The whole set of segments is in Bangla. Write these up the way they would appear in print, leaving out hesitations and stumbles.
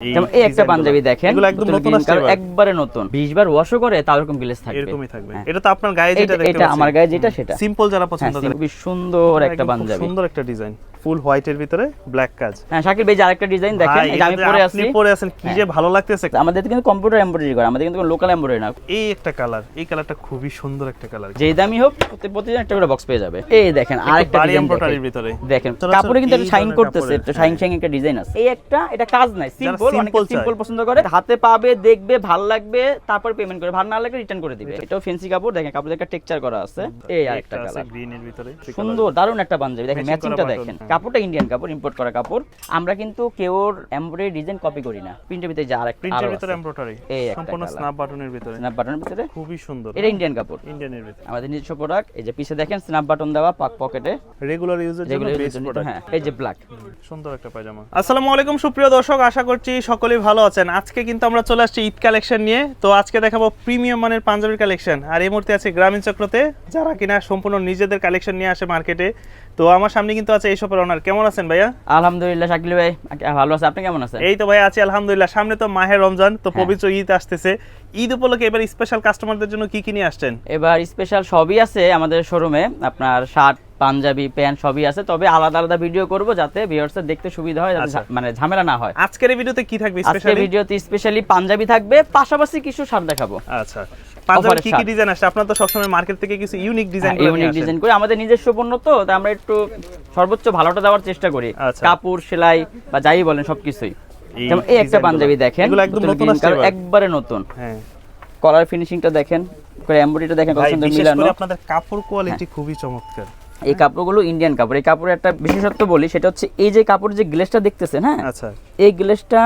এই একটা পাঞ্জাবি দেখেন, এগুলো একদম নতুন আসছে, একবারে নতুন, 20 বার ওয়াশও করে তাও এরকম গ্লেজ থাকবে, এরকমই থাকবে। এটা তো আপনার গায়ে যেটা দেখতে পাচ্ছেন, এটা আমার গায়ে যেটা সেটা সিম্পল যারা পছন্দ করে, খুব সুন্দর একটা পাঞ্জাবি, সুন্দর একটা ডিজাইন, ফুল হোয়াইটের ভিতরে ব্ল্যাক কাজ। হ্যাঁ শাকিল ভাই, যে আরেকটা ডিজাইন দেখেন, এটা আমি পরে আছি, আপনি পরে আছেন, কি যে ভালো লাগতেছে। আমাদের কিন্তু কম্পিউটার এমব্রয়ডারি করা, আমাদের কিন্তু লোকাল এমব্রয়ডারি না। এই একটা কালার, এই কালারটা খুবই সুন্দর একটা কালার, যেই দামি হোক প্রতিদিন একটা করে বক্স পেয়ে যাবে। এই দেখেন আরেকটা ডিজাইন এমব্রয়ডারির ভিতরে দেখেন, কাপড়ে কিন্তু একটা শাইন করতেছে, একটা শাইন শাইন একটা ডিজাইন আছে। এই একটা, এটা কাজ নাই, সিম্পল, অনেক সিম্পল পছন্দ করে, হাতে পাবে, দেখবে, ভালো লাগবে, তারপর পেমেন্ট করে, ভালো না লাগলে রিটার্ন করে দিবে। এটাও ফ্যান্সি কাপড়, দেখেন কাপড়ে একটা টেক্সচার করা আছে। এই আরেকটা কালার গ্রিনের ভিতরে সুন্দর, দারুণ একটা পাঞ্জাবি, দেখেন ম্যাচিংটা দেখেন, কাপড়টা ইন্ডিয়ান কাপড়, ইম্পোর্ট করা কাপড়। আমরা কিন্তু কেউর এমব্রয়ডারি ডিজাইন কপি করি না, প্রিন্টের ভিতরে যা আরেকটা প্রিন্টের ভিতরে এমব্রয়ডারি, সম্পূর্ণ স্ন্যাপ বাটনের ভিতরে, স্ন্যাপ বাটনের ভিতরে খুবই সুন্দর। এটা ইন্ডিয়ান কাপড়, ইন্ডিয়ানের ভিতরে আমাদের নিজস্ব প্রোডাক্ট। এই যে পিছে দেখেন স্ন্যাপ বাটন দেওয়া, পাক পকেটে, রেগুলার ইউজের জন্য বেস্ট প্রোডাক্ট। হ্যাঁ, এই যে ব্ল্যাক, সুন্দর একটা পায়জামা। আসসালামু আলাইকুম সুপ্রিয় দর্শক, আশা করছি সকলেই ভালো আছেন। আজকে কিন্তু আমরা চলে আসছি ঈদ কালেকশন নিয়ে। তো আজকে দেখাবো প্রিমিয়াম মানের পাঞ্জাবির কালেকশন, আর এই মুহূর্তে আছে গ্রামীণ চক্রতে, যারা কিনা সম্পূর্ণ নিজেদের কালেকশন নিয়ে আসে মার্কেটে। তো আমার সামনে কিন্তু আছে এই শপের ওনার। কেমন আছেন ভাইয়া? আলহামদুলিল্লাহ শাকিল ভাই ভালো আছে, আপনি কেমন আছেন? এই তো ভাই আছি আলহামদুলিল্লাহ। সামনে তো মাহে রমজান, তো পবিত্র ঈদ আসতেছে। ঈদ উপলক্ষে এবার স্পেশাল কাস্টমারদের জন্য কি কি নিয়ে আসছেন? এবার স্পেশাল সবই আছে আমাদের শোরুমে, আপনার শার্ট, পাঞ্জাবি, প্যান্ট সবই আছে, তবে আলাদা আলাদা ভিডিও করব যাতে ভিউয়ার্সদের দেখতে সুবিধা হয়, মানে ঝামেলা না হয়। আজকের এই ভিডিওতে কি থাকবে স্পেশালি? আজকের ভিডিওতে স্পেশালি পাঞ্জাবি থাকবে, পাশাপাশি কিছু শার্ট দেখাবো। আচ্ছা, পাঞ্জাবি কি কি ডিজাইন আসছে? আপনারা তো সবসময় মার্কেট থেকে কিছু ইউনিক ডিজাইন করে নিয়ে আসেন। ইউনিক ডিজাইন করে, আমাদের নিজস্ব পণ্য তো, তাই আমরা একটু সর্বোচ্চ ভালোটা দেওয়ার চেষ্টা করি। কাপড়, সেলাই বা যাই বলেন সবকিছুই। যেমন এই একটা পাঞ্জাবি দেখেন, এগুলো একদম নতুন আসছে, একবারে নতুন। হ্যাঁ, কলার ফিনিশিংটা দেখেন, করে এমব্রয়ডারিটা দেখেন কত সুন্দর মিলানো। আপনাদের কাপড় কোয়ালিটি খুবই চমৎকার। এই কাপড়গুলো ইন্ডিয়ান কাপড়। এই কাপড়ের একটা বিশেষত্ব বলি, সেটা হচ্ছে এই যে কাপড় যে গ্লেজটা দেখতেছেন, হ্যাঁ আচ্ছা, এই গ্লেজটা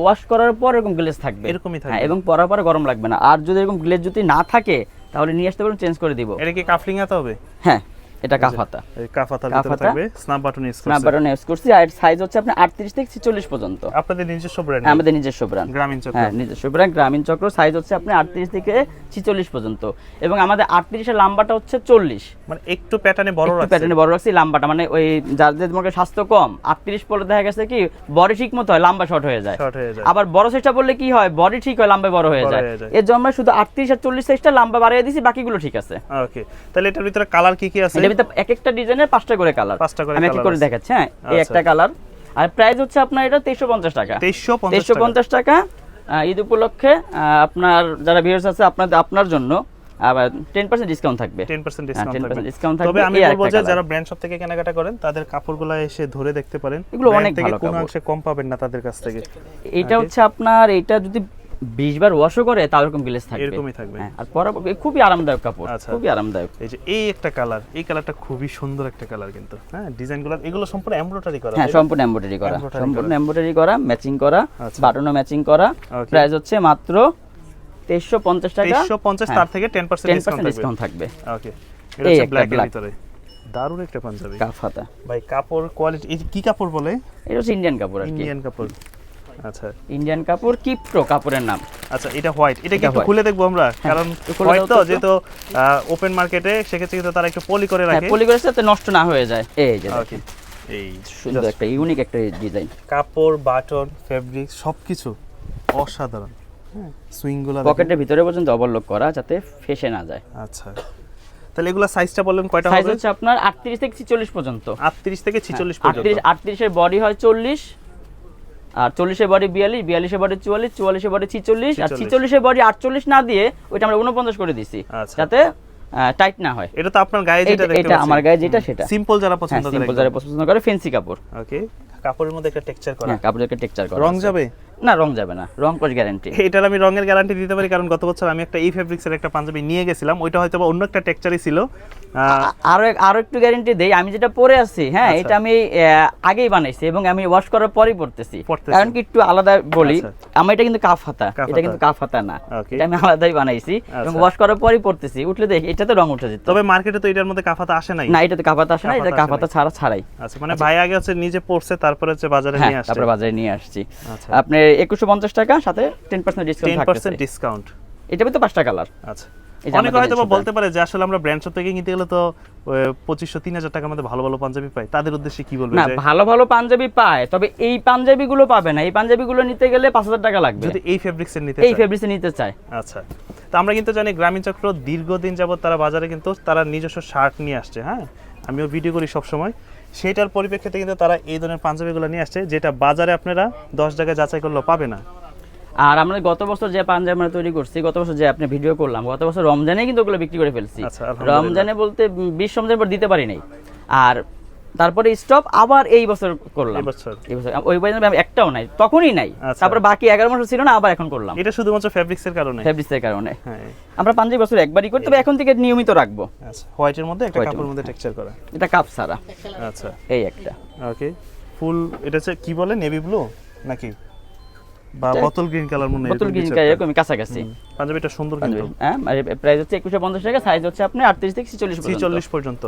ওয়াশ করার পর এরকম গ্লেজ থাকবে, এরকমই থাকবে, হ্যাঁ, এবং পরার পর গরম লাগবে না। আর যদি এরকম গ্লেজ যদি না থাকে তাহলে নিয়ে আসতে পারেন, চেঞ্জ করে দিব। এটা কি কাফলিং আতে হবে? হ্যাঁ, এটা কাফাতা, এই কাফাতার ভিতরে থাকবে স্ন্যাপ বাটন ইউজ করছি, স্ন্যাপ বাটন ইউজ করছি। আর সাইজ হচ্ছে আপনি 38 থেকে 46 পর্যন্ত। আপনাদের নিজস্ব ব্র্যান্ড? আমাদের নিজস্ব ব্র্যান্ড গ্রামীণ চক্র। হ্যাঁ, নিজস্ব ব্র্যান্ড গ্রামীণ চক্র। সাইজ হচ্ছে আপনি 38 থেকে 46 পর্যন্ত, এবং আমাদের 38 এর লম্বাটা হচ্ছে 40, মানে একটু প্যাটার্নে বড় রাখছি, প্যাটার্নে বড় রাখছি লম্বাটা, মানে ওই যাদের মধ্যে স্বাস্থ্য কম 38 পরে দেখা গেছে কি বডি ঠিক মতো হয়, লম্বা শর্ট হয়ে যায়। আবার বড় সাইজটা বললে কি হয়, বডি ঠিক হয়, লম্বা বড় হয়ে যায়। এর জন্য আমরা শুধু 38 আর 40 সাইজটা লম্বা বাড়িয়ে দিয়েছি, বাকিগুলো ঠিক আছে। ওকে, তাহলে এটার ভিতরে কালার কি কি আছে? এর ভিতরে এক একটা ডিজাইনের 5টা করে কালার, আমি এক এক করে দেখাচ্ছি। হ্যাঁ, এই একটা কালার। আর প্রাইস হচ্ছে আপনার এটা 2350 টাকা। 2350 টাকা ঈদ উপলক্ষে আপনার যারা ভিউয়ার্স আছে আপনার জন্য আবার 10% ডিসকাউন্ট থাকবে। 10% ডিসকাউন্ট থাকবে। তবে আমি বলবো যে যারা ব্র্যান্ড শপ থেকে কেনাকাটা করেন তাদের কাপড়গুলো এসে ধরে দেখতে পারেন, এগুলো অনেক ভালো কাপড়, কোনো অংশে কম পাবেন না তাদের কাছ থেকে। এটা হচ্ছে আপনার, এটা যদি 20 বার ওয়াশও করে তাও এরকম গ্লেজ থাকবে, এরকমই থাকবে। আর পরা খুবই আরামদায়ক কাপড়, খুবই আরামদায়ক। এই যে এই একটা কালার, এই কালারটা খুবই সুন্দর একটা কালার কিন্তু। হ্যাঁ, ডিজাইনগুলো এগুলো সম্পূর্ণ এমব্রয়ডারি করা। হ্যাঁ, সম্পূর্ণ এমব্রয়ডারি করা, সম্পূর্ণ এমব্রয়ডারি করা, ম্যাচিং করা, বাটনও ম্যাচিং করা। প্রাইস হচ্ছে মাত্র 2350 টাকা। 2350, তার থেকে 10% ডিসকাউন্ট থাকবে। ওকে, এটা হচ্ছে ব্ল্যাক এর ভিতরে দারুণ একটা পাঞ্জাবি, কাফাতা। ভাই কাপড় কোয়ালিটি, এই কি কাপড় বলে? এটা হচ্ছে ইন্ডিয়ান কাপড়, ইন্ডিয়ান কাপড়। আচ্ছা, ইন্ডিয়ান কাপড়, কিপ্রো কাপড়ের নাম। আচ্ছা, এটা হোয়াইট, এটা কি একটু খুলে দেখবো আমরা? কারণ হোয়াইট তো যেহেতু ওপেন মার্কেটে, সেক্ষেত্রে কিন্তু তারা একটু পলি করে রাখে, পলি করে যাতে নষ্ট না হয়ে যায়। এই যে ওকে, এই সুন্দর একটা ইউনিক একটা ডিজাইন, কাপড়, বাটন, ফেব্রিক সবকিছু অসাধারণ। হ্যাঁ, সুইংগুলো পকেটের ভিতরে পর্যন্ত ওভারলক করা যাতে ফেসে না যায়। আচ্ছা, তাহলে এগুলা সাইজটা বললেন কয়টা হবে? সাইজ হচ্ছে আপনার 38 থেকে 46 পর্যন্ত। 38 থেকে 46 পর্যন্ত। 38 এর বডি হয় 40, আর 40 এর বডি 42, 42 এর বডি 44, 44 এর বডি 46, আর 46 এর বডি 48 না দিয়ে ওইটা আমরা 49 করে দিছি, যাতে টাইট না হয়। এটা তো আপনার গায়ে যেটা দেখতে পাচ্ছেন, এটা আমার গায়ে যেটা সেটা। সিম্পল যারা পছন্দ করে, সিম্পল যারা পছন্দ করে, ফ্যান্সি কাপড়। ওকে, কাপড়ের মধ্যে একটা টেক্সচার করা। হ্যাঁ, কাপড়ের একটা টেক্সচার করা। রং যাবে না? রং যাবে না, রং প্লাস গ্যারান্টি। এটার আমি রঙের গ্যারান্টি দিতে পারি, কারণ গত বছর আমি একটা এই ফেব্রিক্সের একটা পাঞ্জাবি নিয়ে গেছিলাম, ওইটা হয়তো অন্য একটা টেক্সচারই ছিল। আরো একটু গ্যারান্টি দেই, আমি যেটা পরে আছি, হ্যাঁ, এটা আমি আগেই বানাইছি এবং আমি ওয়াশ করার পরেই পরতেছি। কারণ কি একটু আলাদা বলি, আমার এটা কিন্তু কাফ হাতা, এটা কিন্তু কাফ হাতা না, এটা আমি আলাদাই বানাইছি এবং ওয়াশ করার পরেই পরতেছি। উঠলে দেখ এটাতে রং উঠে যেত। তবে মার্কেটে তো এটার মধ্যে কাফ হাতা আসে নাই। না, এটাতে কাফ হাতা আসে না, এটা কাফ হাতা ছাড়াই। আচ্ছা, মানে ভাই আগে হচ্ছে নিজে পরছে, তারপরে হচ্ছে বাজারে নিয়ে আসছে। তারপরে বাজারে নিয়ে আসছি। আপনি 2150 টাকা, সাথে 10% ডিসকাউন্ট থাকবে। 10% ডিসকাউন্ট। এটা তো 5টা কালার। আচ্ছা, অনেকে হয়তো বলতে পারে যে আসলে আমরা ব্র্যান্ড শপ থেকে কিনতে গেলে তো 2500-3000 টাকার মধ্যে ভালো ভালো পাঞ্জাবি পাই, তাদের উদ্দেশ্যে কি বলবেন? না, ভালো ভালো পাঞ্জাবি পায়, তবে এই পাঞ্জাবিগুলো পাবে না। এই পাঞ্জাবিগুলো নিতে গেলে 5000 টাকা লাগবে যদি এই ফেব্রিক্সের নিতে চায়। আচ্ছা, তো আমরা কিন্তু জানি গ্রামীণ চক্র দীর্ঘদিন যাবত তারা বাজারে কিন্তু তারা নিজস্ব শার্ট নিয়ে আসছে। হ্যাঁ, আমিও ভিডিও করি সব সময়, সেটার পরিপ্রেক্ষিতে কিন্তু তারা এই ধরনের পাঞ্জাবিগুলো নিয়ে আসছে, যেটা বাজারে আপনারা 10 জায়গায় যাচাই করলেও পাবে না। আর আমরা গত বছর যে পাঞ্জাবি আমরা তৈরি করছি, গত বছর যে আপনি ভিডিও করলাম, গত বছর রমজানে কিন্তু ওগুলো বিক্রি করে ফেলছি। রমজানে বলতে 20 রমজান পর দিতে পারি নাই, আর তারপরে স্টপ আবার এই বছর করলাম। এই বছর ওই পর্যন্ত একটাও নাই, তখনই নাই। তারপর বাকি 11 মাস ছিল না, আবার এখন করলাম। এটা শুধুমাত্র ফেব্রিক্সের কারণে। হ্যাঁ, আমরা পাঞ্জাবি বছর একবারই করি, তবে এখন থেকে নিয়মিত রাখবো। আচ্ছা, হোয়াইটের মধ্যে একটা কাপড়ের মধ্যে টেক্সচার করা, এটা কাপ সারা। আচ্ছা, এই একটা ওকে, ফুল এটা হচ্ছে কি বলে, নেভি ব্লু নাকি বা বোতল গ্রিন কালার, মনে হয় বোতল গ্রিন কালার এরকম কাছাকাছি। পাঞ্জাবিটা সুন্দর কিন্তু। হ্যাঁ, প্রাইস হচ্ছে 2150 টাকা, সাইজ হচ্ছে আপনি 38 থেকে 46 পর্যন্ত।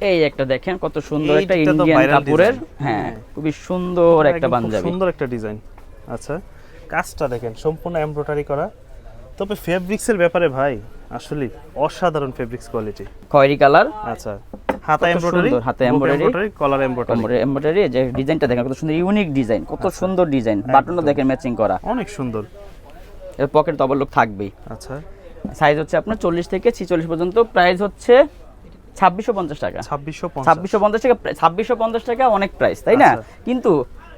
এই একটা দেখেন কত সুন্দর একটা ইন্ডিয়ান কাপড়ের, হ্যাঁ খুবই সুন্দর একটা পাঞ্জাবি, সুন্দর একটা ডিজাইন। আচ্ছা, কাজটা দেখেন সম্পূর্ণ এমব্রয়ডারি করা। তবে ফেব্রিক্সের ব্যাপারে ভাই আসলে অসাধারণ ফেব্রিক্স কোয়ালিটি। খয়েরি কালার। আচ্ছা, হাতা এমব্রয়ডারি, কলার এমব্রয়ডারি, যে ডিজাইনটা দেখেন কত সুন্দর, ইউনিক ডিজাইন, কত সুন্দর ডিজাইন, বাটনটা দেখেন ম্যাচিং করা, অনেক সুন্দর। এর পকেট ডবল লক থাকবেই। আচ্ছা, সাইজ হচ্ছে আপনার 40 থেকে 46 পর্যন্ত, প্রাইস হচ্ছে 2650 টাকা। 2650 টাকা, 2650 টাকা অনেক প্রাইস, তাই না? কিন্তু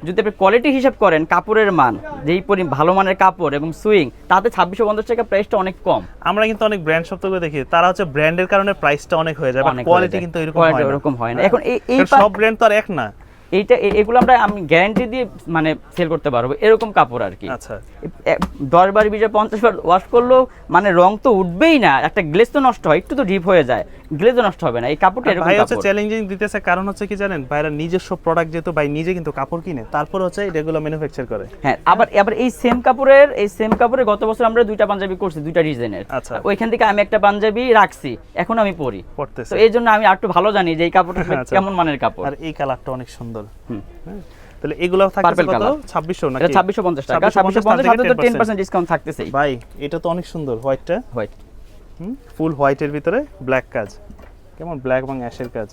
যদি আপনি কোয়ালিটি হিসাব করেন, কাপড়ের মান, যেই ভালো মানের কাপড় এবং সুইং, তাতে 2650 টাকা প্রাইসটা অনেক কম। আমরা কিন্তু অনেক ব্র্যান্ড শপ থেকে দেখি, তারা হচ্ছে ব্র্যান্ডের কারণে প্রাইসটা অনেক হয়ে যায়, বাট কোয়ালিটি কিন্তু এরকম হয় না। এখন এই সব ব্র্যান্ড তো আর এক না। এগুলো আমি গ্যারান্টি দিয়ে মানে সেল করতে পারবো, এরকম কাপড় আর কি। আচ্ছা, 10 বার 20 বার 50 বার ওয়াশ করলেও মানে রং তো উঠবেই না, একটা গ্লেজ তো নষ্ট হয়, একটু তো ডিপ হয়ে যায়, গ্লেজও নষ্ট হবে না। এই কাপড়টা এরকম ভাই হচ্ছে চ্যালেঞ্জিং দিতেছে, কারণ হচ্ছে কি জানেন, ভাইরা নিজস্ব প্রোডাক্ট যেহেতু ভাই নিজে কিন্তু কাপড় কিনে, তারপর হচ্ছে এগুলো ম্যানুফ্যাকচার করে। হ্যাঁ, আবার এই সেম কাপড়ের গত বছর আমরা 2টা পাঞ্জাবি করছি, 2টা ডিজাইনের। আচ্ছা, ওইখান থেকে আমি একটা পাঞ্জাবি রাখছি, এখন আমি পরতেছি, তো এই জন্য আমি একটু ভালো জানি যে এই কাপড়টা কেমন মানের কাপড়। আর এই কালারটা অনেক সুন্দর। তাহলে এগুলো থাকছে কত? 2600 নাকি? এটা 2650 টাকা। 2650 সাথে তো 10% ডিসকাউন্ট থাকতেছে। ভাই এটা তো অনেক সুন্দর, হোয়াইট ফুল হোয়াইটের ভিতরে ব্ল্যাক কাজ, কেমন ব্ল্যাক এবং অ্যাশের কাজ।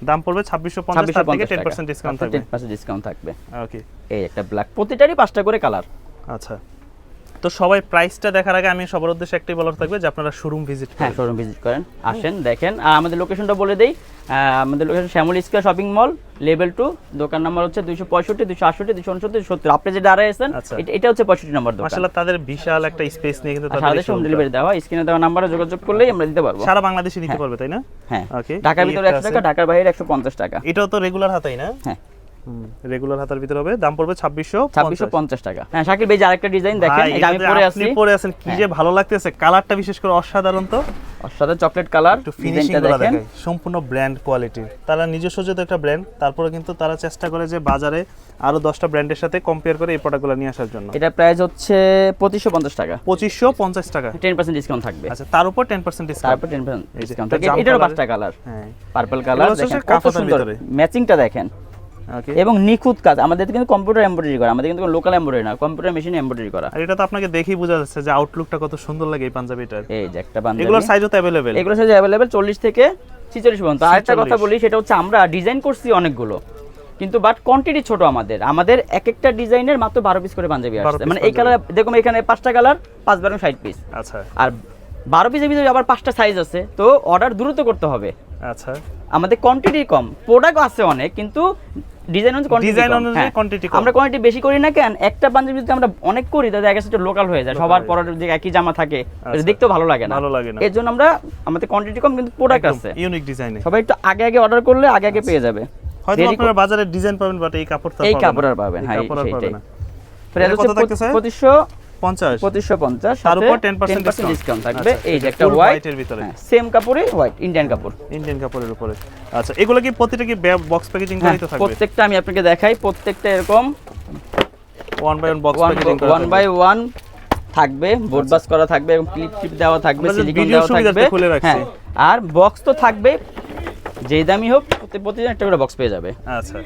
দাম পড়বে 2650, তার থেকে 10% ডিসকাউন্ট থাকবে। 10% ডিসকাউন্ট থাকবে। ওকে, এই একটা ব্ল্যাক, প্রতিটারই 5টা করে কালার। আচ্ছা, তো সবাই প্রাইসটা দেখার আগে আমি সবার উদ্দেশ্যে একটাই বলার থাকবে যে আপনারা শোরুম ভিজিট করেন। হ্যাঁ, শোরুম ভিজিট করেন, আসেন, দেখেন। আর আমাদের লোকেশনটা বলে দেই, আমাদের লোকেশন শ্যামল স্কয়ার শপিং মল, লেভেল 2, দোকান নাম্বার হচ্ছে 265, 268, 269, 270। আপনি যে দাঁড়ায় আছেন এটা হচ্ছে 65 নম্বর দোকান। মাশাআল্লাহ, তাদের বিশাল একটা স্পেস নিয়ে কিন্তু তাদের হোম ডেলিভারি দেওয়া, স্ক্রিনে দেওয়া নাম্বারে যোগাযোগ করলেই আমরা দিতে পারবো। সারা বাংলাদেশে নিতে পারবে, তাই না? হ্যাঁ, ওকে। ঢাকার ভিতরে 100 টাকা, ঢাকার বাইরে 150 টাকা। এটাও তো রেগুলার হাতাই না? হ্যাঁ, রেগুলার হাতার ভিতর হবে, দাম পড়বে 2650 টাকা। হ্যাঁ, শাকিল ভাই, যে আরেকটা ডিজাইন দেখেন, এটা আমি পরে আছি, কি যে ভালো লাগতেছে, কালারটা বিশেষ করে অসাধারণ। তো অসাধারণ চকলেট কালার, একটু ফিনিশিং গুলো দেখেন, সম্পূর্ণ ব্র্যান্ড কোয়ালিটির। তারা নিজস্ব যেহেতু একটা ব্র্যান্ড, তারপরে কিন্তু তারা চেষ্টা করে যে বাজারে আরো 10টা ব্র্যান্ডের সাথে কম্পেয়ার করে এই প্রোডাক্টগুলো নিয়ে আসার জন্য। এটা প্রাইস হচ্ছে 2550 টাকা। 2550 টাকা, 10% ডিসকাউন্ট থাকবে। আচ্ছা, তার উপর 10% ডিসকাউন্ট, তারপর 10% ডিসকাউন্ট থাকবে। এটারও 5টা কালার। হ্যাঁ, পার্পল কালার, দেখেন কত সুন্দর ম্যাচিংটা দেখেন। এবং নিখুঁত কাজ, আমাদের কিন্তু কম্পিউটার এমব্রয়ডারি করা, আমাদের কিন্তু লোকাল এমব্রয়ডারি না, কম্পিউটার মেশিনে এমব্রয়ডারি করা। আর এটা তো আপনাকে দেখেই বোঝা যাচ্ছে যে আউটলুকটা কত সুন্দর লাগে এই পাঞ্জাবিটার। এই যে একটা পাঞ্জাবি, এগুলোর সাইজও তো अवेलेबल, এগুলোর সাইজ अवेलेबल 40 থেকে 46 পর্যন্ত। আরেকটা কথা বলি, সেটা হচ্ছে আমরা ডিজাইন করছি অনেকগুলো, কিন্তু বাট কোয়ান্টিটি ছোট। আমাদের এক একটা ডিজাইনের মাত্র 12 পিস করে পাঞ্জাবি আসছে। মানে এই কালার দেখুন, এখানে 5টা কালার, 5 12 60 পিস। আচ্ছা, আর 12 পিসের ভিতরে আবার 5টা সাইজ আছে, তো অর্ডার দ্রুত করতে হবে। আচ্ছা, আমাদের কোয়ান্টিটি কম, প্রোডাক্ট আছে অনেক, কিন্তু ডিজাইন অনুযায়ী কোয়ান্টিটি কম। আমরা কোয়ান্টিটি বেশি করি না কেন, একটা পাঞ্জাবি যদি আমরা অনেক করি তাহলে এক একটা লোকাল হয়ে যায়, সবার পরার যে একই জামা থাকে, দেখতেও ভালো লাগে না। এর জন্য আমরা আমাদের কোয়ান্টিটি কম, কিন্তু প্রোডাক্ট আছে ইউনিক ডিজাইনে। সবাই একটু আগে অর্ডার করলে আগে পেয়ে যাবে। হয়তো আপনারা বাজারে ডিজাইন পাবেন, বাট এই কাপড়টা এই কাপড় আর পাবেন। হ্যাঁ, সেইটাই। প্রাইস হচ্ছে 2550, তার উপর 10% ডিসকাউন্ট থাকবে। এই যে একটা হোয়াইটের ভিতরে, সেম কাপড়ে হোয়াইট, ইন্ডিয়ান কাপড়ের উপরে। আচ্ছা, এগুলো কি প্রতিটা কি বক্স প্যাকেজিং করাই তো থাকবে? প্রত্যেকটা আমি আপনাকে দেখাই, প্রত্যেকটা এরকম 1 বাই 1 বক্স প্যাকেজিং করা, 1 বাই 1 থাকবে, বোর্ড বাস করা থাকবে এবং ক্লিপ দেওয়া থাকবে, সিলিকন দেওয়া থাকবে। হ্যাঁ, আর বক্স তো থাকবে, যেই দামি হোক প্রতিদিন একটা করে বক্স পেয়ে যাবে। আচ্ছা,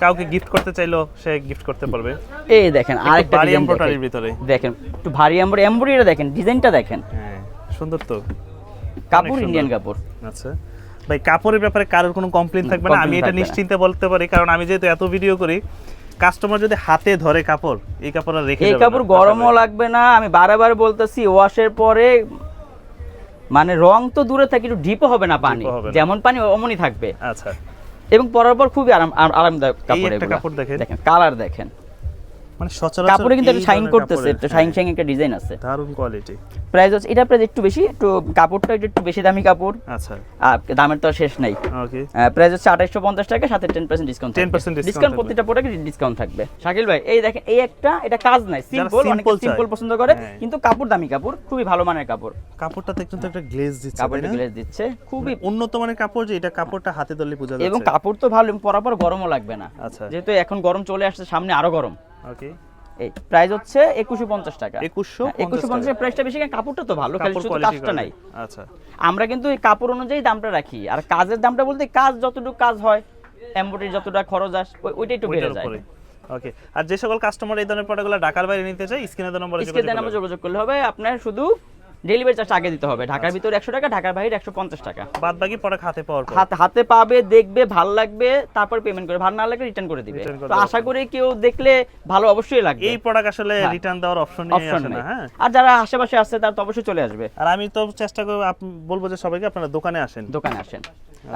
কাউকে গিফট করতে চাইলো সে গিফট করতে পারবে। এই দেখেন আরেকটা ডিজাইন এমব্রয়ডারির ভিতরে, দেখেন একটু ভারী এমব্রয়ডারিটা দেখেন, ডিজাইনটা দেখেন। হ্যাঁ, সুন্দর তো। কাপড় ইন্ডিয়ান কাপড়। আচ্ছা ভাই, কাপড়ের ব্যাপারে কারোর কোনো কমপ্লেইন থাকবে না, আমি এটা নিশ্চিন্তে বলতে পারি, কারণ আমি যেহেতু এত ভিডিও করি, কাস্টমার যদি হাতে ধরে কাপড়, এই কাপড় আর রেখে এই কাপড় গরমও লাগবে না। আমি বারবার বলতেছি, ওয়াশের পরে মানে রং তো দূরে থাকে, একটু ডিপও হবে না, পানি যেমন পানি অমনই থাকবে। আচ্ছা, এবং পরার পর খুবই আরামদায়ক কাপড়। একটা কাপড় দেখেন, কালার দেখেন, মানে সচরাচর কাপড়ে কিন্তু একটা শাইন করতেছে, একটা শাইন শাইন একটা ডিজাইন আছে, দারুণ কোয়ালিটি। প্রাইস হচ্ছে এটা প্রাইস একটু বেশি, একটু কাপড়টা একটু বেশি দামি কাপড়। আচ্ছা, আর দামের তো শেষ নাই। ওকে, প্রাইস হচ্ছে 2850 টাকা, সাথে 10% ডিসকাউন্ট। 10% ডিসকাউন্ট প্রতিটা প্রোডাক্টে ডিসকাউন্ট থাকবে। শাকিল ভাই এই দেখেন, এই একটা, এটা কাজ নাই, সিম্পল, অনেকে সিম্পল পছন্দ করে, কিন্তু কাপড় দামি কাপড়, খুবই ভালো মানের কাপড়। কাপড়টাতে কিন্তু একটা গ্লেজ দিচ্ছে, কাপড়টা গ্লেজ দিচ্ছে, খুবই উন্নত মানের কাপড়, যে এটা কাপড়টা হাতে ধরলে বোঝা যাচ্ছে। এবং কাপড় তো ভালো, পরার পর গরমও লাগবে না। আচ্ছা, যেহেতু এখন গরম চলে আসছে, সামনে আরো গরম। ওকে, এই প্রাইস হচ্ছে 2150 টাকা। 2150 টাকা প্রাইসটা বেশি, কারণ কাপড়টা তো ভালো, খালি শুধু কাজটা নাই। আচ্ছা, আমরা কিন্তু এই কাপড় অনুযায়ী দামটা রাখি, আর কাজের দামটা বলতে কাজ যতটুকু কাজ হয়, এমব্রয়ডারি যতটা খরচ আসে, ওইটাই একটু বেড়ে যায়। ওকে, আর যে সকল কাস্টমার এই ধরনের প্রোডাক্টগুলো ঢাকার বাইরে নিতে চায়, স্ক্রিনে দেওয়া নম্বরে যোগাযোগ করলে হবে। আপনার শুধু ডেলিভারি চার্জ আগে দিতে হবে, ঢাকার ভিতরে 100 টাকা, ঢাকার বাইরে 150 টাকা। বাদ বাকি পরে হাতে পাওয়ার পর হাতে পাবে, দেখবে, ভালো লাগবে, তারপর পেমেন্ট করে, ভালো না লাগলে রিটার্ন করে দিবে। তো আশা করি কেউ দেখলে ভালো অবশ্যই লাগবে। এই প্রোডাক্ট আসলে রিটার্ন দেওয়ার অপশন নেই, হ্যাঁ। আর যারা আশেপাশে আছে তারা তো অবশ্যই চলে আসবে। আর আমি তো চেষ্টা করব, বলবো যে সবাইকে আপনারা দোকানে আসেন।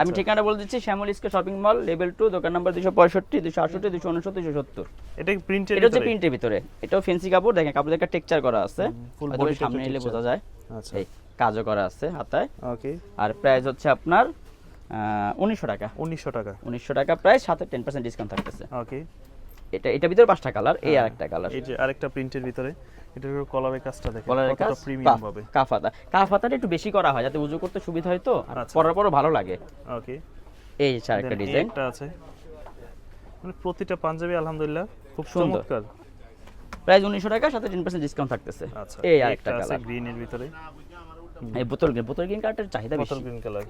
আমি ঠিকানা বলে দিচ্ছি, শ্যামল স্কয়ার শপিং মল, লেভেল 2, দোকান নাম্বার 265, 268, 269, 270। এটা প্রিন্টের ভিতরে, এটা হচ্ছে প্রিন্টের ভিতরে, এটাও ফ্যান্সি কাপড়। দেখেন কাপড়ে একটা টেক্সচার করা আছে, ফুল বডি সামনে নিলে বোঝা যায়। আচ্ছা, এই কাজও করা আছে হাতায়। ওকে, আর প্রাইস হচ্ছে আপনার 1900 টাকা। 1900 টাকা প্রাইস, সাথে 10% ডিসকাউন্ট থাকতেছে। ওকে, এটা ভিতরে 5টা কালার, এই আরেকটা কালার, এই যে আরেকটা প্রিন্টের ভিতরে, এটার কলারের কাজটা দেখেন, কলারের কাজ প্রিমিয়াম হবে। কাফাতাটা একটু বেশি করা হয়, যাতে উজু করতে সুবিধা হয়, তো পরার পরও ভালো লাগে। ওকে, এই আরেকটা ডিজাইন একটা আছে, মানে প্রতিটা পাঞ্জাবি আলহামদুলিল্লাহ খুব চমৎকার। প্রাইস 1900 টাকা, সাথে 10% ডিসকাউন্ট থাকতেছে। আচ্ছা, এই আরেকটা কালার গ্রিনের ভিতরে, এই বোতল গ্রিন কালারটার চাহিদা বেশি। বোতল গ্রিন কালার।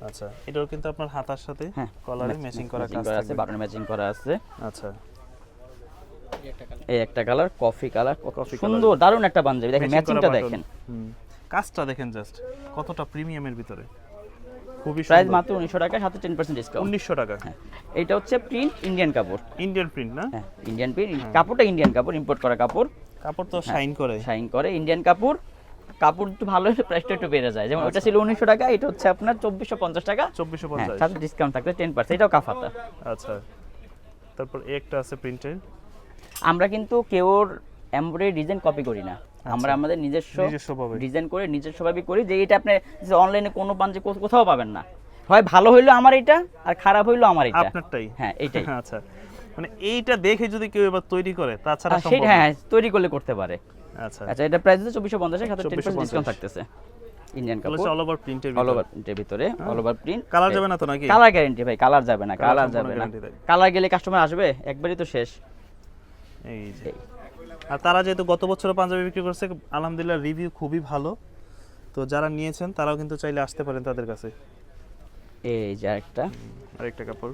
আচ্ছা, এটাও কিন্তু আপনার হাতার সাথে কলারে ম্যাচিং করা কাজ আছে, বাটন ম্যাচিং করা আছে। আচ্ছা, এই একটা কালার কফি কালার, সুন্দর দারুণ একটা পাঞ্জাবি। দেখেন ম্যাচিংটা দেখেন, কাজটা দেখেন, জাস্ট কতটা প্রিমিয়ামের ভিতরে, খুবই প্রাইস মাত্র 1900 টাকা, সাথে 10% ডিসকাউন্ট। 1900 টাকা। এটা হচ্ছে প্রিন্ট ইন্ডিয়ান কাপড়, ইন্ডিয়ান প্রিন্ট না? হ্যাঁ, ইন্ডিয়ান প্রিন্ট, কাপড়টা ইন্ডিয়ান কাপড়, ইম্পোর্ট করা কাপড়। কাপড় তো শাইন করে, ইন্ডিয়ান কাপড়। কাপড় একটু ভালো হলে প্রাইসটা একটু বেড়ে যায়, যেমন ওটা ছিল 1900 টাকা, এটা হচ্ছে আপনার 2450 টাকা, 2450, সাথে ডিসকাউন্ট থাকবে 10%। এটাও কাফাতা। আচ্ছা, তারপর একটা আছে প্রিন্টের। আমরা কিন্তু কেউর এমব্রয়ডারি ডিজাইন কপি করি না, আমরা আমাদের নিজস্ব ডিজাইন করে নিজস্বভাবে করি, যে এটা আপনি অনলাইনে কোনো পাঞ্জাবি কোথাও পাবেন না। হয় ভালো হইলো আমার এটা, আর খারাপ হইলো আমার এটা, আপনারটাই। হ্যাঁ, এইটাই। আচ্ছা, মানে এইটা দেখে যদি কেউ এবার তৈরি করে, তাছাড়া সম্ভব না। হ্যাঁ, তৈরি করলে করতে পারে। আচ্ছা, এটা প্রাইস হচ্ছে 2450, সাথে 10% ডিসকাউন্ট থাকতেছে। ইন্ডিয়ান কাপড়, অল ওভার প্রিন্টের ভিতরে, অল ওভার প্রিন্ট। কালার যাবে না তো নাকি? কালার গ্যারান্টি ভাই, কালার যাবে না। কালার গেলে কাস্টমার আসবে, একবারই তো শেষ। এই যে, আর তারা যেহেতু গত বছর পাঞ্জাবি বিক্রি করছে, আলহামদুলিল্লাহ রিভিউ খুবই ভালো, তো যারা নিয়েছেন তারাও কিন্তু চাইলে আসতে পারেন তাদের কাছে। এই যে আরেকটা কাপড়,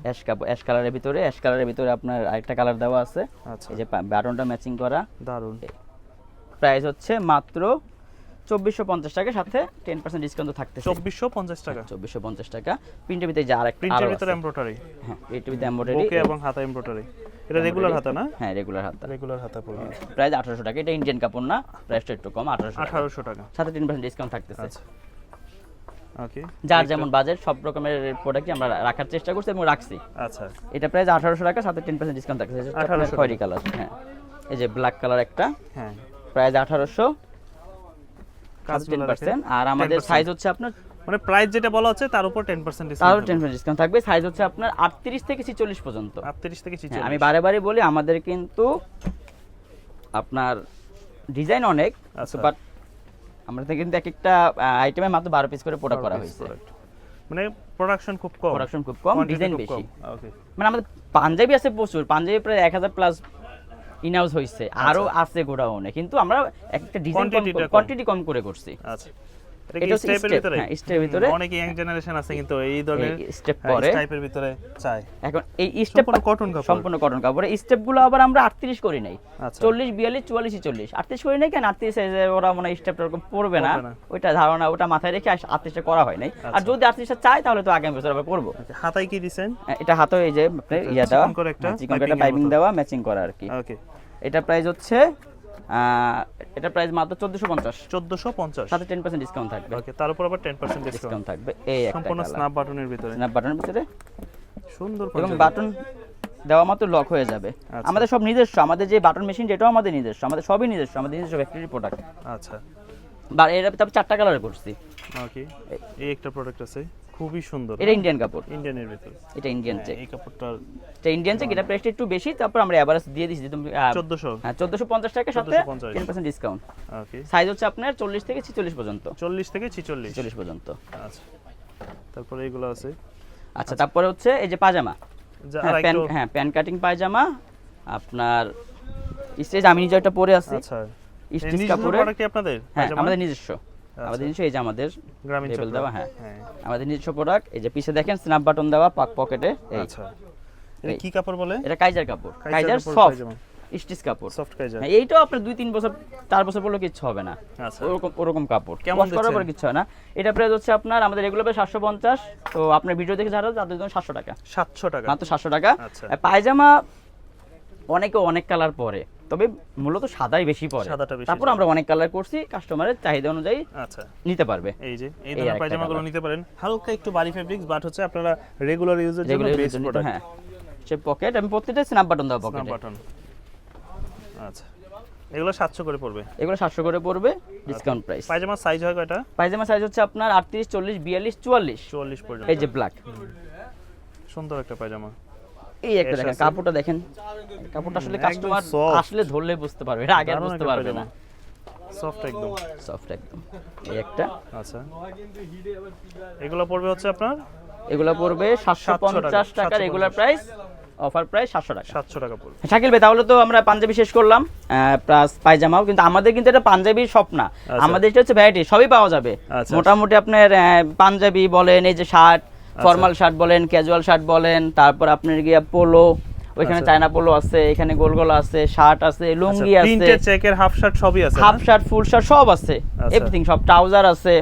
অ্যাশ কালারের ভিতরে আপনার আরেকটা কালার দেওয়া আছে। আচ্ছা, এই যে বাটনটা ম্যাচিং করা, দারুন। প্রাইস হচ্ছে মাত্র 2450 টাকা, সাথে 10% ডিসকাউন্ট থাকতেছে। 2450 টাকা, 2450 টাকা। প্রিন্টের ভিতরে যে আরেকটা, প্রিন্টের ভিতরে এমব্রয়ডারি, হ্যাঁ, এটার ভিতরে এমব্রয়ডারি, বুকে এবং হাতা এমব্রয়ডারি। এটা রেগুলার হাতা না? হ্যাঁ, রেগুলার হাতা পড়বে। প্রাইস 1800 টাকা। এটা ইন্ডিয়ান কাপড় না, প্রাইসটা একটু কম, 1800 টাকা, সাথে 10% ডিসকাউন্ট থাকতেছে। আচ্ছা, ওকে, যার যেমন বাজেট, সব রকমের প্রোডাক্টই আমরা রাখার চেষ্টা করছি এবং রাখছি। আচ্ছা, এটা প্রাইস 1800 টাকা, সাথে 10% ডিসকাউন্ট থাকতেছে। এটা খয়েরি কালার, হ্যাঁ, এই যে ব্ল্যাক কালার একটা, হ্যাঁ, প্রাইস 1800, 10%। আর আমাদের সাইজ হচ্ছে আপনার, মানে প্রাইস যেটা বলা হচ্ছে তার উপর 10% ডিসকাউন্ট থাকবে। সাইজ হচ্ছে আপনার 38 থেকে 46 পর্যন্ত। 38 থেকে 46। আমি বারে বলি, আমাদের কিন্তু আপনার ডিজাইন অনেক, বাট আমাদের কিন্তু এক একটা আইটেমে মাত্র 12 পিস করে প্রোডাক্ট করা হয়েছে, মানে প্রোডাকশন খুব কম, ডিজাইন বেশি। ওকে, মানে আমাদের পাঞ্জাবি আছে প্রচুর, পাঞ্জাবি প্রায় 1000 প্লাস ইনহাউস হইছে, আরো আছে গোডাউনে, কিন্তু আমরা একটা ডিজাইন কোয়ান্টিটি কম করে করছি। আচ্ছা, এটা কি এটা হচ্ছে স্টেপের step, ভিতরে? হ্যাঁ, স্টেপের ভিতরে। অনেক ইয়াং জেনারেশন আছে কিন্তু এই ধরনের স্টেপ পরে টাইপের ভিতরে চায়। এখন এই স্টেপ সম্পূর্ণ কটন কাপড়। সম্পূর্ণ কটন কাপড়। এই স্টেপগুলো আবার আমরা 38 করি নাই, আচ্ছা। 40 42 44 40 38 করি নাই কেন? 38 সাইজে ওরা মনে স্টেপটা এরকম পড়বে না, পড়বে না। ওইটা ধারণা, ওটা মাথায় রেখে 38টা করা হয় নাই। আর যদি 38টা চাই তাহলে তো আগামী বছর আবার করবো। হাতায় কি দিবেন? এটা হাতে এই যে আপনার ইয়া দেওয়া, চিকন করে একটা চিকন করে একটা piping এর পাইপিং মতো। দেওয়া, ম্যাচিং করা আর কি। ওকে। এটা প্রাইস হচ্ছে এটা প্রাইস মাত্র 1450, 1450। সাথে 10% ডিসকাউন্ট থাকবে। ওকে, তার উপর আবার 10% ডিসকাউন্ট ডিসকাউন্ট থাকবে। এই একটা সম্পূর্ণ কালার স্ন্যাপ বাটনের ভিতরে। স্ন্যাপ বাটনের ভিতরে, সুন্দর এবং পাঞ্জাবি। বাটন দেওয়া মাত্র লক হয়ে যাবে। আচ্ছা। আমাদের সব নিজস্ব, আমাদের যে বাটন মেশিন যেটাও আমাদের নিজস্ব, আমাদের সবই নিজস্ব, আমাদের নিজস্ব ফ্যাক্টরি প্রোডাক্ট। আচ্ছা। বা এর তারপর 4টা কালার করছি। ওকে, এই একটা প্রোডাক্ট আছে খুবই সুন্দর। এটা ইন্ডিয়ান কাপড়, ইন্ডিয়ানের ভিতর। এটা ইন্ডিয়ান চেক। এই কাপড়টা এটা ইন্ডিয়ান চেক, এটা প্রাইসটা একটু বেশি, তারপর আমরা এভারেজ দিয়ে দিছি তুমি 1400। হ্যাঁ 1450 টাকা, সাথে 1450 10% ডিসকাউন্ট। ওকে। সাইজ হচ্ছে আপনার 40 থেকে 46 পর্যন্ত, 40 থেকে 46। 40 পর্যন্ত। আচ্ছা। তারপরে এগুলো আছে। আচ্ছা, তারপরে হচ্ছে এই যে পাজামা, যা হ্যাঁ আর একটু হ্যাঁ প্যান কাটিং পায়জামা আপনার স্টেজ, আমি নিজে একটা পরে আছি আচ্ছা। স্টেজ এই কাপড়ে। প্রোডাক্ট কি আপনাদের? হ্যাঁ পায়জামা? আমাদের নিজস্ব, আমাদের নিজস্ব। এই যে আমাদের গ্রামীণ লেবেল চক্র। দেওয়া, হ্যাঁ হ্যাঁ। আমাদের নিজস্ব প্রোডাক্ট। এই যে পিছে দেখেন স্ন্যাপ বাটন দেওয়া, পাক পকেটে। এই আচ্ছা। এটা কি কাপড় বলে? এটা কাইজার কাপড়, কাইজার কাপড় সফট পায়জামা। স্টিচ কাপড়। Soft Kaiser. হ্যাঁ, এইটাও আপনার 2-3 বছর 4 বছর পরলে কিছু হবে না, আচ্ছা। ওরকম কাপড়। কেমন ওয়াশ করার দিচ্ছেন? পরে কিছু হয় না। এটা প্রাইস হচ্ছে আপনার আমাদের রেগুলার 750, তো আপনার ভিডিও দেখে যারা তাদের জন্য 700 টাকা, 700 টাকা। মাত্র 700 টাকা। আচ্ছা। আর পায়জামা অনেকে অনেক কালার পরে, তবে মূলত সাদাই বেশি পরে। সাদাটা বেশি তারপর আমরা অনেক কালার করছি, কাস্টমারের চাহিদা অনুযায়ী আচ্ছা। নিতে পারবে। এই যে এই এই ধরনের একটা পায়জামাগুলো colour। নিতে পারেন। হালকা একটু ভারী ফেব্রিক্স, বাট হচ্ছে আপনারা রেগুলার ইউজের জন্য যেগুলো বেস্ট প্রোডাক্ট। হ্যাঁ, সে পকেট, আমি প্রত্যেকটা স্ন্যাপ বাটন দেওয়া স্ন্যাপ পকেটে। বাটন। আচ্ছা। এগুলো 700 করে পড়বে। এগুলো 700 করে পড়বে, ডিসকাউন্ট প্রাইস। পায়জামার সাইজ হয় কয়টা? পায়জামা সাইজ হচ্ছে আপনার 38 40 42 44। 44 পর্যন্ত। এই যে ব্ল্যাক, সুন্দর একটা পায়জামা। এই একটা এস দেখেন, আছে। কাপড়টা দেখেন, কাপড়টা আসলে একদম কাস্টমার soft। আসলে ধরলে বুঝতে পারবে, এটা আগে আর বুঝতে পারবে না। সফট একদম। সফট একদম। এই একটা, আচ্ছা। এগুলো পড়বে হচ্ছে আপনার এগুলো পড়বে 750 টাকা, 750 রেগুলার প্রাইস, অফার প্রাইস 700 টাকা। 700 টাকা পড়বে। শাকিল ভাই, তাহলে তো আমরা পাঞ্জাবি শেষ করলাম, প্লাস পায়জামাও, কিন্তু আমাদের কিন্তু এটা পাঞ্জাবির শপ না, আমাদের এটা হচ্ছে ভ্যারাইটি, সবই পাওয়া যাবে। আচ্ছা। মোটামুটি আপনার পাঞ্জাবি বলেন, এই যে শার্ট, ফর্মাল শার্ট বলেন, ক্যাজুয়াল শার্ট বলেন, তারপর আপনার গিয়া পোলো, ওইখানে আচ্ছা। চায়না পোলো আছে, এখানে গোল গোল আছে, শার্ট আছে, লুঙ্গি আছে, প্রিন্টেড চেকের হাফ শার্ট সবই আছে। হাফ শার্ট, ফুল শার্ট সব আছে, আচ্ছা। এভরিথিং, সব ট্রাউজার আছে,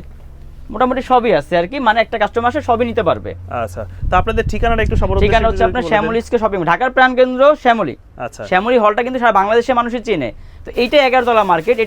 মোটামুটি সবই আছে আর কি, মানে একটা কাস্টমার আসে সবই নিতে পারবে। আচ্ছা। তো আপনাদের ঠিকানাটা একটু সবার উদ্দেশ্যে ঠিকানা হচ্ছে যদি আপনার একটু বলে দেন। শ্যামলী স্কয়ার শপিং, ঢাকার প্রাণকেন্দ্র শ্যামলী। আচ্ছা। শ্যামলী হলটা কিন্তু সারা বাংলাদেশের মানুষই চেনে। তো এইটা 11তলা মার্কেট,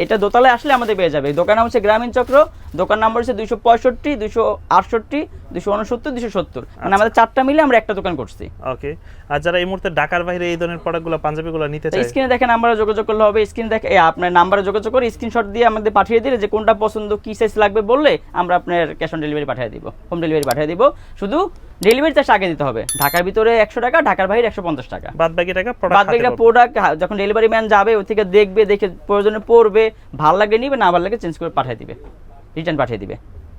এটা দোতলায় আসলে আমাদের পেয়ে যাবে। দোকান নাম হচ্ছে গ্রামীণ চক্র, দোকান নাম্বার হচ্ছে 265 268 269 270, মানে আমাদের 4টা মিলে আমরা একটা দোকান করছি। ওকে। আর যারা এই মুহূর্তে ঢাকার বাইরে এই ধরনের প্রোডাক্টগুলো পাঞ্জাবিগুলো নিতে তো চায়, স্ক্রিনে দেখেন, নাম্বারে যোগাযোগ করলে হবে। স্ক্রিন দেখে আপনার নাম্বারে যোগাযোগ করে স্ক্রিনশট দিয়ে আমাদের পাঠিয়ে দিলে যে কোনটা পছন্দ, কি সাইজ লাগবে বললে আমরা আপনার ক্যাশ অন ডেলিভারি পাঠিয়ে দিব, হোম ডেলিভারি পাঠিয়ে দিব। শুধু ডেলিভারি চার্জ আগে দিতে হবে, ঢাকার ভিতরে 100 টাকা, ঢাকার বাইরে 150 টাকা। বাদ বাকি টাকা বাদ প্রোডাক্ট বাকিটা প্রোডাক্ট যখন ডেলিভারি ম্যান যাবে, ওই থেকে দেখবে, দেখে প্রয়োজনে পড়বে, ভালো লাগলে নিবে, না ভালো লাগে চেঞ্জ করে পাঠিয়ে দিবে, রিটার্ন পাঠিয়ে দিবে।